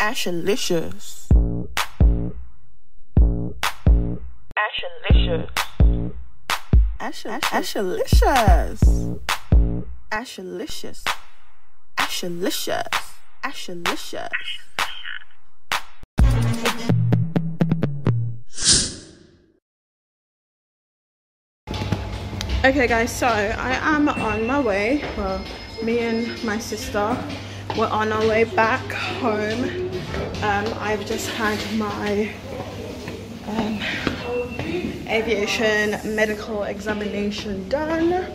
Ashalicious. Ashalicious. Ashalicious. Ashalicious. Ashalicious. Ashalicious. Okay guys, so I am on my way. Well, me and my sister were on our way back home. I've just had my aviation medical examination done.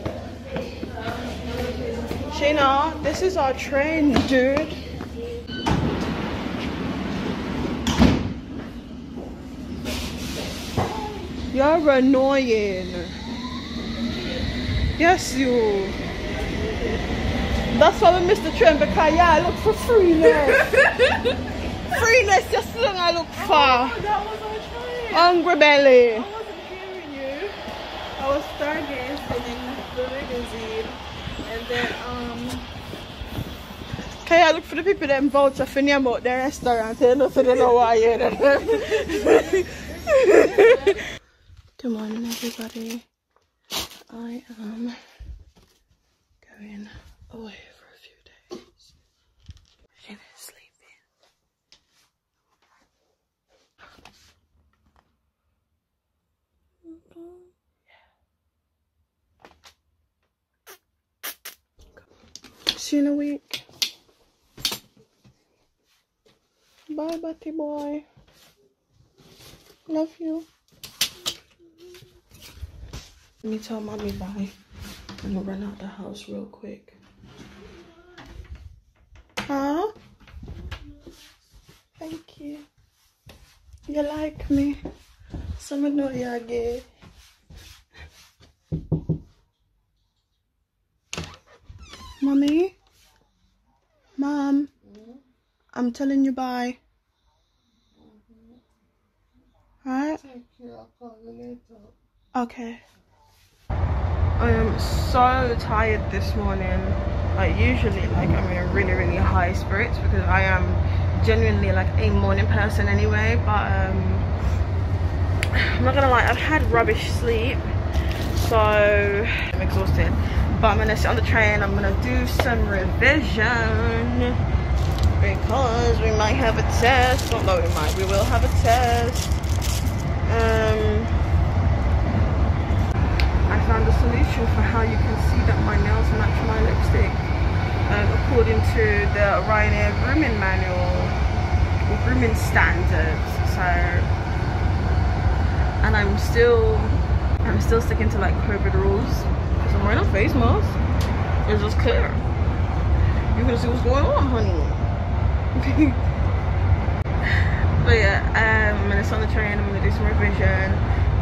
Sheena, this is our train, dude. You're annoying. Yes, you. That's why we missed the train, because yeah, I look for freeness. Freeness, just long I look for. Oh, that was our train. Hungry belly. I wasn't hearing you. I was stargazing the magazine, and then okay, I look for the people that voucher for name out the restaurant. You know, so they know why you're there. Good morning, everybody. I am going away for a few days. She is sleeping. Yeah. See you in a week. Bye, Batty boy. Love you. Let me tell mommy bye. I'm gonna run out the house real quick. Huh? Thank you. You like me? Someone know you're gay. Mommy? Mom? I'm telling you bye. Alright? thank you. I'll call you later. Okay. I am so tired this morning. Like usually like I'm in really high spirits because I am genuinely like a morning person anyway, but I'm not gonna lie, I've had rubbish sleep, so I'm exhausted. But I'm gonna sit on the train, I'm gonna do some revision because we might have a test. Not that we might, we will have a test. I found a solution for how you can see that my nails match my lipstick, according to the Ryanair grooming manual or grooming standards. So, and I'm still sticking to like COVID rules because I'm wearing a face mask. It's just clear. You're gonna see what's going on, honey. But yeah, I'm gonna sit on the train. I'm gonna do some revision.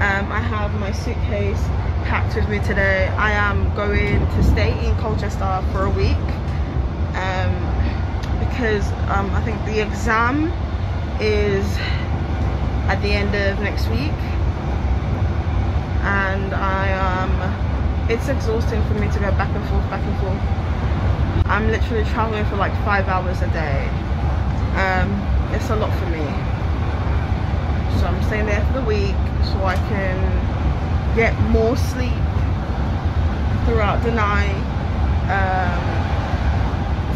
I have my suitcase packed with me today. I am going to stay in Colchester for a week because I think the exam is at the end of next week, and it's exhausting for me to go back and forth. I'm literally traveling for like 5 hours a day. It's a lot for me, so I'm staying there for the week so I can get more sleep throughout the night.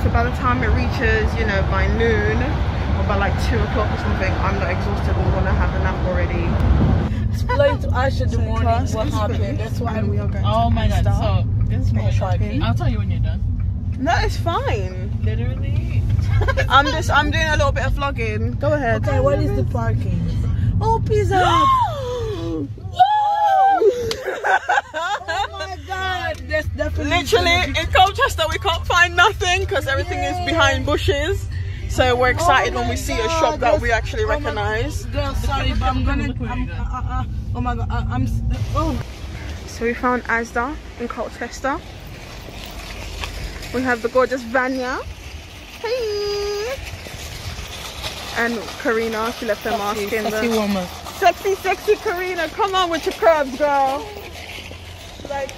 So by the time it reaches, you know, by noon or by like 2 o'clock or something, I'm not exhausted and want to have a nap already. Explain to Ash in the morning what happened. That's why we are going. Oh my god! So this is my shopping. I'll tell you when you're done. No, it's fine. Literally. I'm doing a little bit of vlogging. Go ahead. Okay, what is the parking? Oh, pizza! Oh my god, that's definitely literally in Colchester we can't find nothing because everything is behind bushes. So we're excited when we see a shop that we actually recognize. Girl, sorry, but I'm gonna. Oh my god, oh. So we found Asda in Colchester. We have the gorgeous Vanya. Hey. And Karina, she left her mask in Sexy the woman. sexy Karina. Come on with your curves, girl. Like,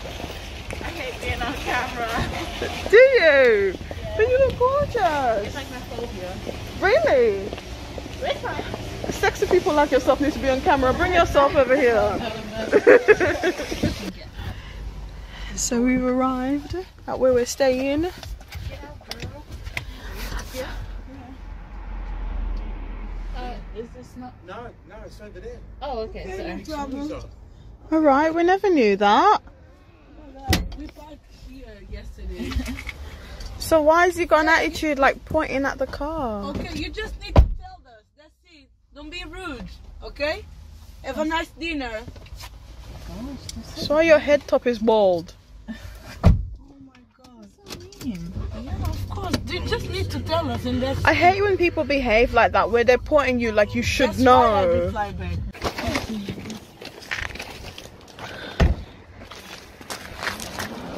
I hate being on camera. do you? But you look gorgeous. It's like my phobia. Really? Sexy people like yourself need to be on camera. Bring yourself over here. So we've arrived at where we're staying. Is this not? No, it's over there. Oh, okay, sorry. All right, we never knew that. We parked here yesterday. So why has he got an attitude like pointing at the car? Okay, you just need to tell us. That's it. Don't be rude, okay? Have a nice dinner. So why your head top is bald? Oh my God. Yeah, of course. You just need to tell us, and that's I hate when people behave like that, where they're pointing you like you should that's why I know. reply back.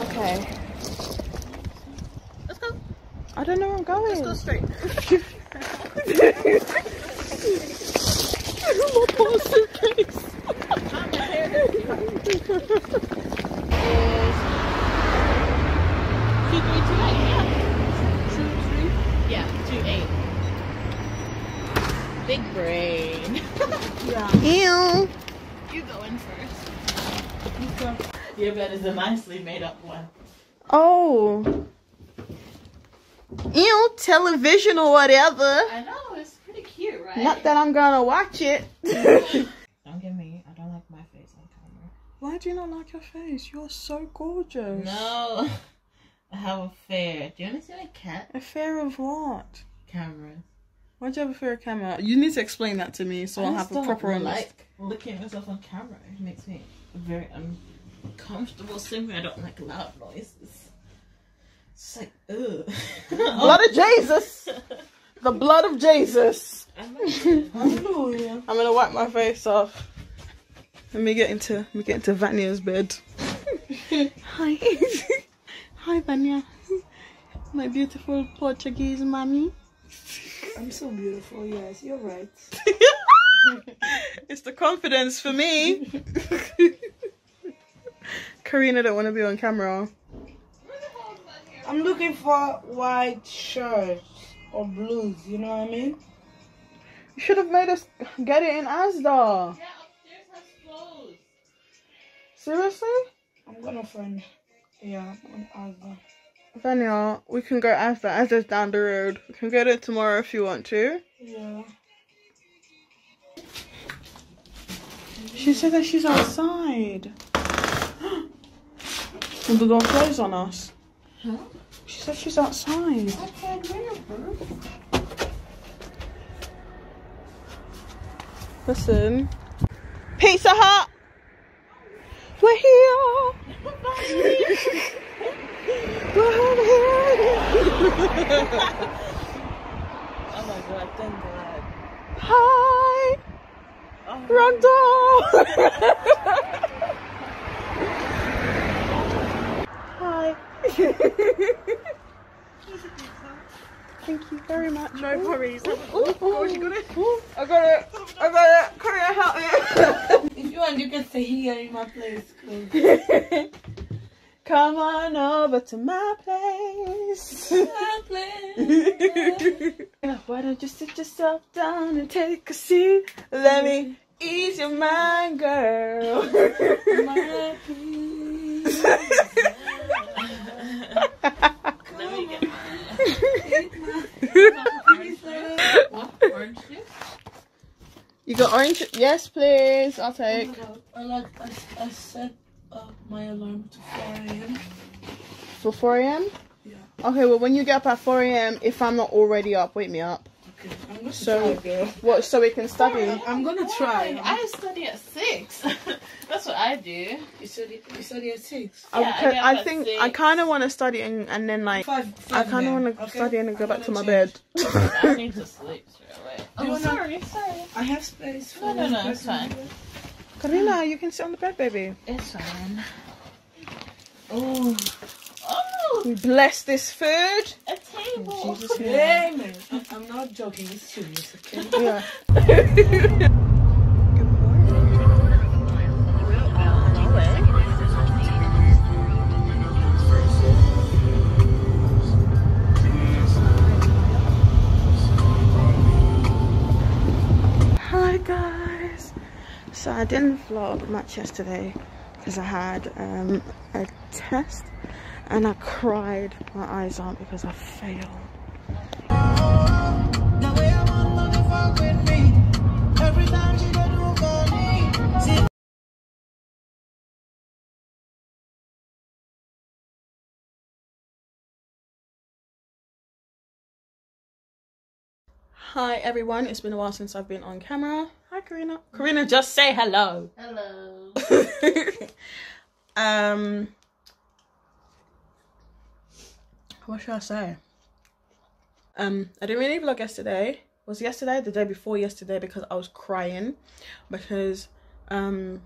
Okay. Let's go. I don't know where I'm going. Let's go straight. My poor suitcase. Yeah, 2-8. Big brain. Ew. You go in first. Your bed is a nicely made up one. Oh. Ew, television or whatever. I know, it's pretty cute, right? Not that I'm gonna watch it. Don't get me. I don't like my face on camera. Why do you not like your face? You're so gorgeous. No. I have a fear. Do you understand a cat? A fear of what? Cameras. Why'd you have a fear of camera? You need to explain that to me so I'll have a proper understanding. Like looking at myself on camera. It makes me very uncomfortable. Simply, I don't like loud noises. It's like, ugh. Blood of Jesus! The blood of Jesus! Hallelujah. I'm gonna wipe my face off. Let me get into Vanya's bed. Hi. Hi Vanya. My beautiful Portuguese mommy. I'm so beautiful, yes, you're right. It's the confidence for me. Karina don't want to be on camera. I'm looking for white shirts or blues, you know what I mean? You should have made us get it in Asda. Yeah, upstairs has clothes. Seriously? I'm gonna find, yeah, on Asda. Vanya, we can go Asda. Asda's down the road. We can go there tomorrow if you want to. Yeah. She said that she's outside. With the door closed on us. Huh? She said she's outside. Okay, where? Listen. Pizza Hut! We're here! We're here! Oh my God, thank God. Hi! Oh. Ragdoll! Hi. Thank you very much. No worries. You got it? I got it. Come here, help me. If you want, you can stay here in my place. Come on over to my place. My place. Why don't you sit yourself down and take a seat? Let me ease your mind, girl. My place. Let me get what? Orange juice? You got orange? Yes, please. I'll take. I set up my alarm to 4 a.m. For 4 a.m? Yeah. Okay, well, when you get up at 4 a.m, if I'm not already up, wake me up. Okay, I'm gonna So, try, girl. what? So we can study. I'm gonna try. I study at 6. That's what I do. You study at 6. Yeah, I get up I at think 6. I kind of want to study and then like Five I kind of then, want to okay? study and then go I'm back to my gonna bed. I need to sleep straight away. Do you Oh, wanna- sorry. I have space for No, one it's person. fine. Karina, you can sit on the bed, baby. It's fine. Oh. Oh, We bless this food. a table. Jesus' name. Amen. I'm not joking. It's serious, okay? Yeah. So I didn't vlog much yesterday because I had a test and I cried my eyes out because I failed. Hi everyone, it's been a while since I've been on camera. Hi Karina. Karina, just say hello. Hello. What should I say? I didn't really vlog yesterday. Was yesterday, the day before yesterday, because I was crying because I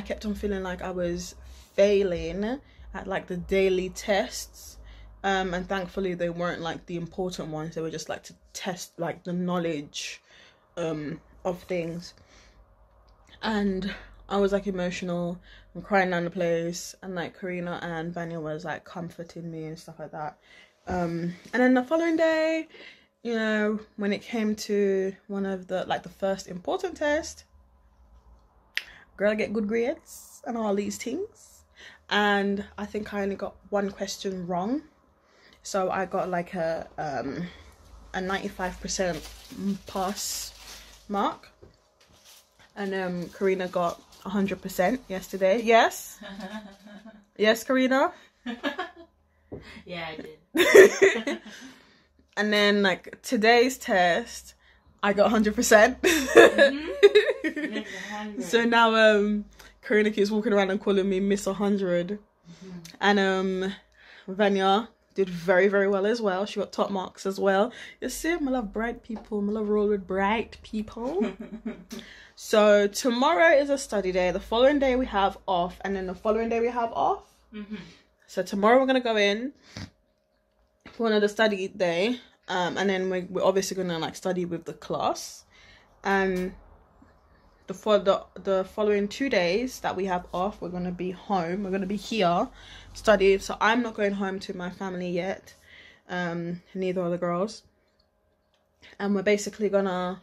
kept on feeling like I was failing at like the daily tests. And thankfully they weren't like the important ones. They were just like to test like the knowledge of things. And I was like emotional and crying down the place, and like Karina and Vanya was like comforting me and stuff like that. And then the following day, you know, when it came to one of the like the first important test, girl, I get good grades and all these things, and I think I only got one question wrong. So I got like a 95% pass mark, and Karina got 100% yesterday. Yes, yes, Karina. Yeah, I did. And then like today's test, I got 100%. So now Karina keeps walking around and calling me Miss 100, and Vanya did very, very well as well. She got top marks as well. You see, I love bright people. I love roll with bright people. So tomorrow is a study day. The following day we have off, and then the following day we have off. So tomorrow we're gonna go in for another study day, and then we're obviously gonna like study with the class. And the following 2 days that we have off, we're gonna be home. We're gonna be here studying. So I'm not going home to my family yet. Neither are the girls. And we're basically gonna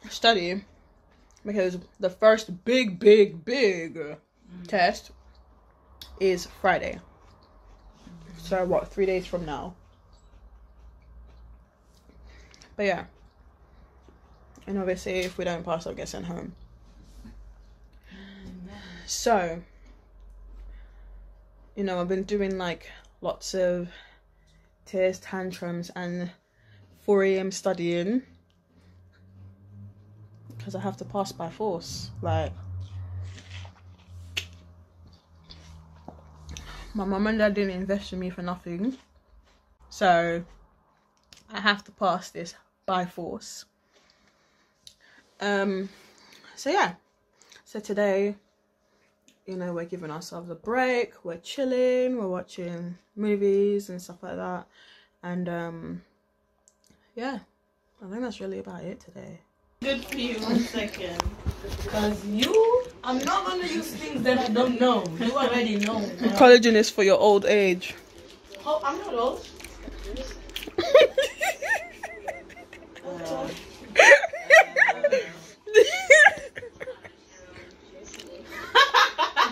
study because the first big test is Friday. So what, 3 days from now? But yeah. And obviously if we don't pass, I'll get sent home. So, you know, I've been doing like lots of tears, tantrums and 4 AM studying because I have to pass by force. Like, my mum and dad didn't invest in me for nothing, so I have to pass this by force. So yeah, so today, you know, we're giving ourselves a break, we're chilling, we're watching movies and stuff like that, and yeah, I think that's really about it today. Good for you, 1 second. Because I'm not going to use things that I don't know. You already know. Collagen is for your old age. Oh, I'm not old.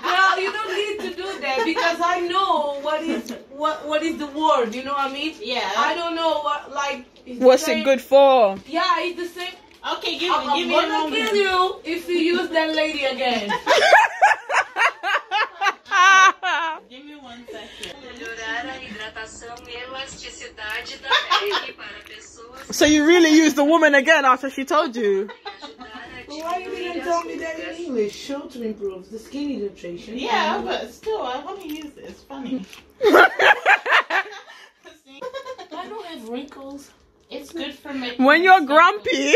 Girl, you don't need to do that because I know what is the word. You know what I mean? Yeah. I don't know what like. What's it good for? Yeah, it's the same. Okay, give I'm me a gonna moment. kill you if you use that lady again. Give me 1 second. So you really used the woman again after she told you? Well, why you didn't tell me that in English? Show to improve the skin hydration. Yeah, but still, I want to use it. It's funny. I don't have wrinkles. It's good for making. When you're grumpy,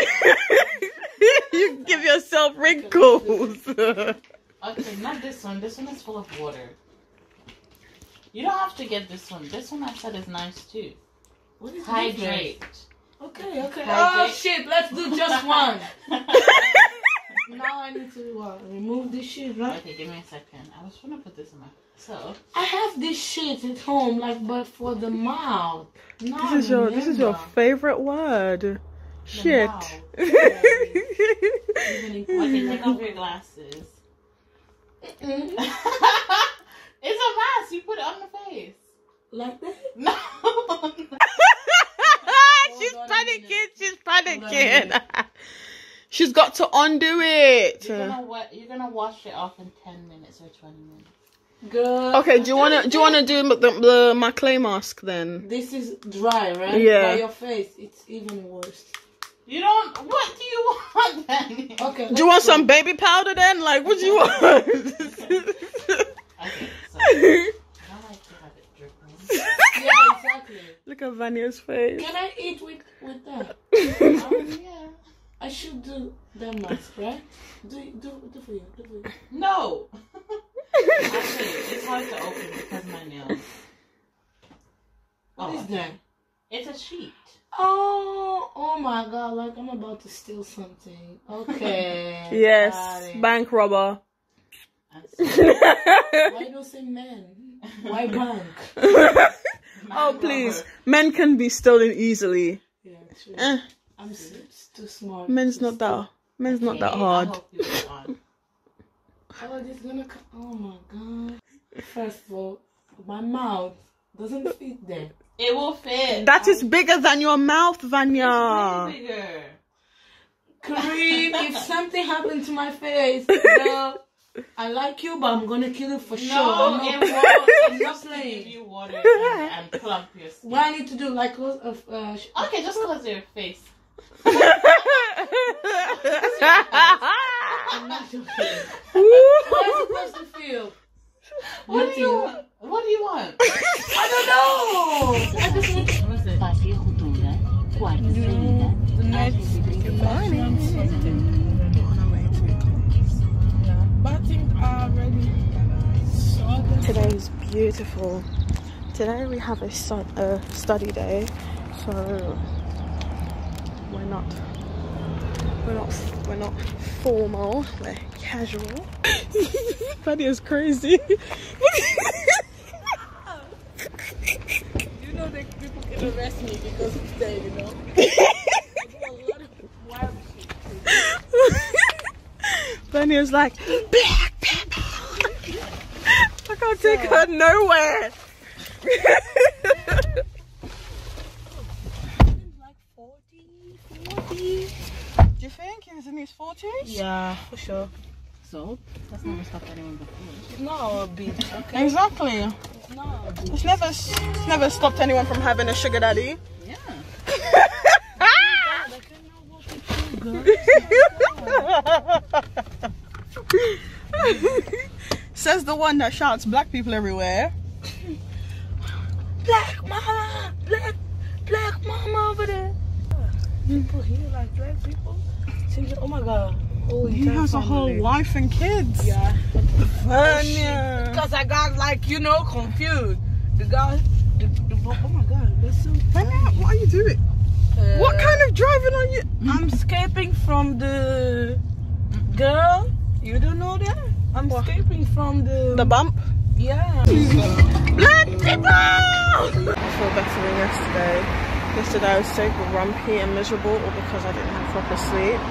you give yourself wrinkles. Okay, not this one. This one is full of water. You don't have to get this one. This one I said is nice too. What is Hydrate. Okay. Hydrate. Oh shit, let's do just one. Now I need to remove this shit, right? Okay, give me a second. I was trying to put this in my. So I have this shit at home, like, but for the mouth. This is your favorite word. Shit. Okay, take off your glasses. It's a mask. You put it on the face. Like that? No. She's panicking. She's panicking. She's got to undo it. You're gonna wash it off in 10 minutes or 20 minutes. Good. Okay, do you wanna do my clay mask then? This is dry, right? Yeah. By your face, it's even worse. You don't. What do you want then? Okay. Do you want some baby powder then? Like, what do you want? Okay, so I like to have it dripping. Yeah, exactly. Look at Vanya's face. Can I eat with that? Yeah. I should do that mask, right? Do for you. Do for you. No. Actually, it's hard to open because of my nails. What is that? It's a sheet. Oh my God! Like I'm about to steal something. Okay. Yes, bank robber. Why don't say men? Why bank? Oh please, men can be stolen easily. Yeah, true. I'm too smart. Men's not that hard. I hope you put on. Oh, this is gonna come. Oh my God! First of all, my mouth doesn't fit there. It will fit. That is bigger than your mouth, Vanya. It's bigger. Kareem, if something happened to my face, girl, I like you, but I'm gonna kill you for sure. No, I'm it not won't. I'm not playing. Give you water and plump your skin. What I need to do, like, Okay, just close your face. I'm not joking. How is it supposed to feel? What do you want? What do you want? I don't know. I just want Passe a rotunda, quarta saída. the next. But I think I already saw them. Today is beautiful. Today we have a study day, so we're not formal. We're casual. That is crazy. You know that people can arrest me because it's there, you know. I do a lot of wild shit. Benny like, black people. I can't take her nowhere. Like 40. Do you think he was in his 40s? Yeah, for sure. So that's never stopped anyone before. It's not our beat, okay? Exactly. It's not our beat. It's never stopped anyone from having a sugar daddy. Yeah. Says the one that shouts black people everywhere. Black mama! Black mama over there. People here like black people. Seems like, oh my God. Oh, He has a whole wife and kids. Yeah. Vanya. Because I got like, you know, confused. The guy, oh my God, that's so Vanya, what are you doing? What kind of driving are you? I'm escaping from the girl. You don't know that? I'm escaping from the bump? Yeah. Black people! I feel better than yesterday. Yesterday I was so grumpy and miserable, all because I didn't have proper sleep.